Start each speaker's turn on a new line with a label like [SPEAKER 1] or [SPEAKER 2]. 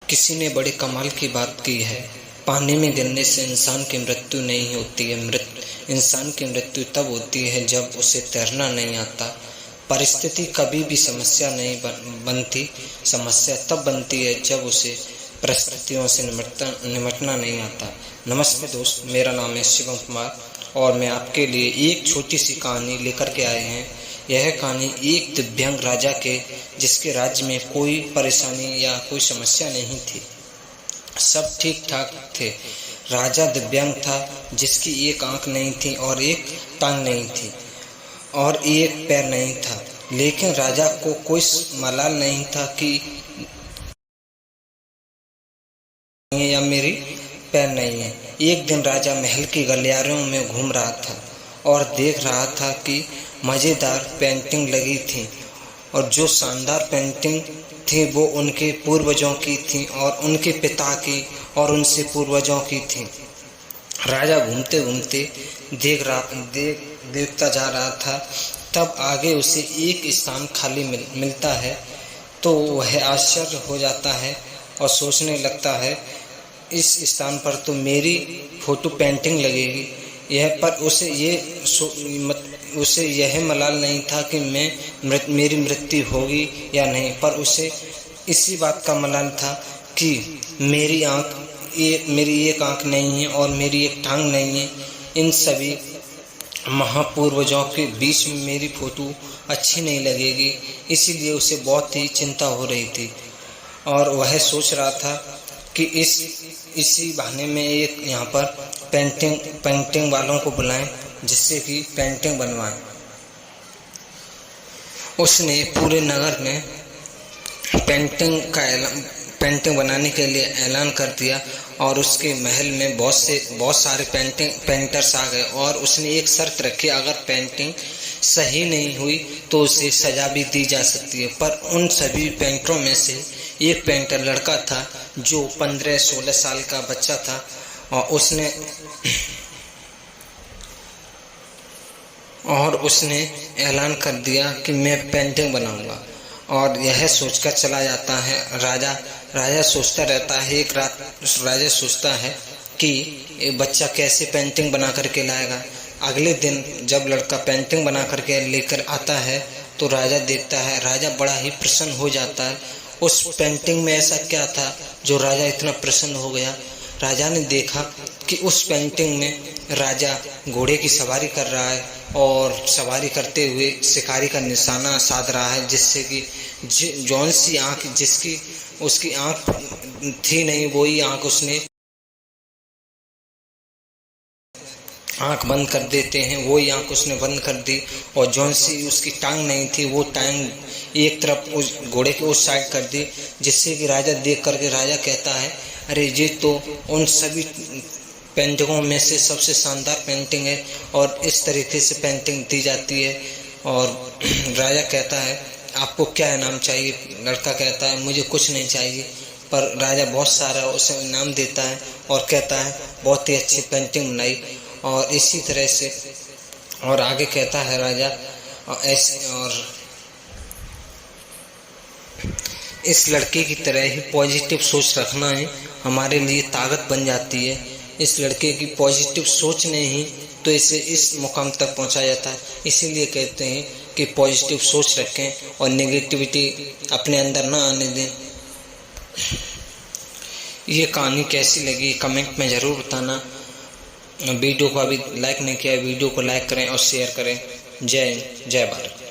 [SPEAKER 1] किसी ने बड़े कमाल की बात की है। पानी में गिरने से इंसान की मृत्यु नहीं होती है। इंसान की मृत्यु तब होती है जब उसे तैरना नहीं आता। परिस्थिति कभी भी समस्या नहीं बनती। समस्या तब बनती है जब उसे परिस्थितियों से निपटना नहीं आता। नमस्ते दोस्त, मेरा नाम है शिवम कुमार और मैं आपके लिए एक छोटी सी कहानी लेकर के आए हैं। यह कहानी एक दिव्यांग राजा के, जिसके राज्य में कोई परेशानी या कोई समस्या नहीं थी। सब ठीक ठाक थे। राजा दिव्यांग था, जिसकी एक आंख नहीं थी और एक टांग नहीं थी और एक पैर नहीं था। लेकिन राजा को कोई मलाल नहीं था कि या मेरी पैर नहीं है। एक दिन राजा महल की गलियारों में घूम रहा था और देख रहा था कि मज़ेदार पेंटिंग लगी थी, और जो शानदार पेंटिंग थी वो उनके पूर्वजों की थी और उनके पिता की और उनसे पूर्वजों की थी। राजा घूमते घूमते देखता जा रहा था। तब आगे उसे एक स्थान खाली मिलता है तो वह आश्चर्य हो जाता है और सोचने लगता है, इस स्थान पर तो मेरी फोटो पेंटिंग लगेगी। यह पर उसे यह मलाल नहीं था कि मेरी मृत्यु होगी या नहीं, पर उसे इसी बात का मलाल था कि मेरी एक आंख नहीं है और मेरी एक टांग नहीं है। इन सभी महापूर्वजों के बीच में मेरी फोटो अच्छी नहीं लगेगी। इसीलिए उसे बहुत ही चिंता हो रही थी और वह सोच रहा था कि इसी बहाने में एक यहाँ पर पेंटिंग वालों को बुलाएं, जिससे कि पेंटिंग बनवाएं। उसने पूरे नगर में पेंटिंग बनाने के लिए ऐलान कर दिया और उसके महल में बहुत सारे पेंटर्स आ गए। और उसने एक शर्त रखी, अगर पेंटिंग सही नहीं हुई तो उसे सजा भी दी जा सकती है। पर उन सभी पेंटरों में से एक पेंटर लड़का था जो 15-16 साल का बच्चा था और उसने ऐलान कर दिया कि मैं पेंटिंग बनाऊंगा। और यह सोचकर चला जाता है। राजा सोचता रहता है। एक रात राजा सोचता है कि एक बच्चा कैसे पेंटिंग बना करके लाएगा। अगले दिन जब लड़का पेंटिंग बना करके लेकर आता है तो राजा देखता है। राजा बड़ा ही प्रसन्न हो जाता है। उस पेंटिंग में ऐसा क्या था जो राजा इतना प्रसन्न हो गया। राजा ने देखा कि उस पेंटिंग में राजा घोड़े की सवारी कर रहा है और सवारी करते हुए शिकारी का निशाना साध रहा है, जिससे कि जौन सी आँख उसकी आँख थी नहीं, वही आँख उसने आँख बंद कर देते हैं, वही आँख उसने बंद कर दी। और जौन सी उसकी टांग नहीं थी वो टांग एक तरफ उस घोड़े के उस साइड कर दी, जिससे कि राजा देख करके राजा कहता है, अरे ये तो उन सभी पेंटिंगों में से सबसे शानदार पेंटिंग है और इस तरीके से पेंटिंग दी जाती है। और राजा कहता है, आपको क्या इनाम चाहिए। लड़का कहता है, मुझे कुछ नहीं चाहिए। पर राजा बहुत सारा उसे इनाम देता है और कहता है, बहुत ही अच्छी पेंटिंग बनाई। और इसी तरह से और आगे कहता है राजा, और इस लड़के की तरह ही पॉजिटिव सोच रखना है हमारे लिए ताकत बन जाती है। इस लड़के की पॉजिटिव सोच ने ही तो इसे इस मुकाम तक पहुंचाया जाता है। इसीलिए कहते हैं कि पॉजिटिव सोच रखें और नेगेटिविटी अपने अंदर ना आने दें। ये कहानी कैसी लगी कमेंट में ज़रूर बताना। वीडियो को अभी लाइक नहीं किया, वीडियो को लाइक करें और शेयर करें। जय हिंद, जय भारत।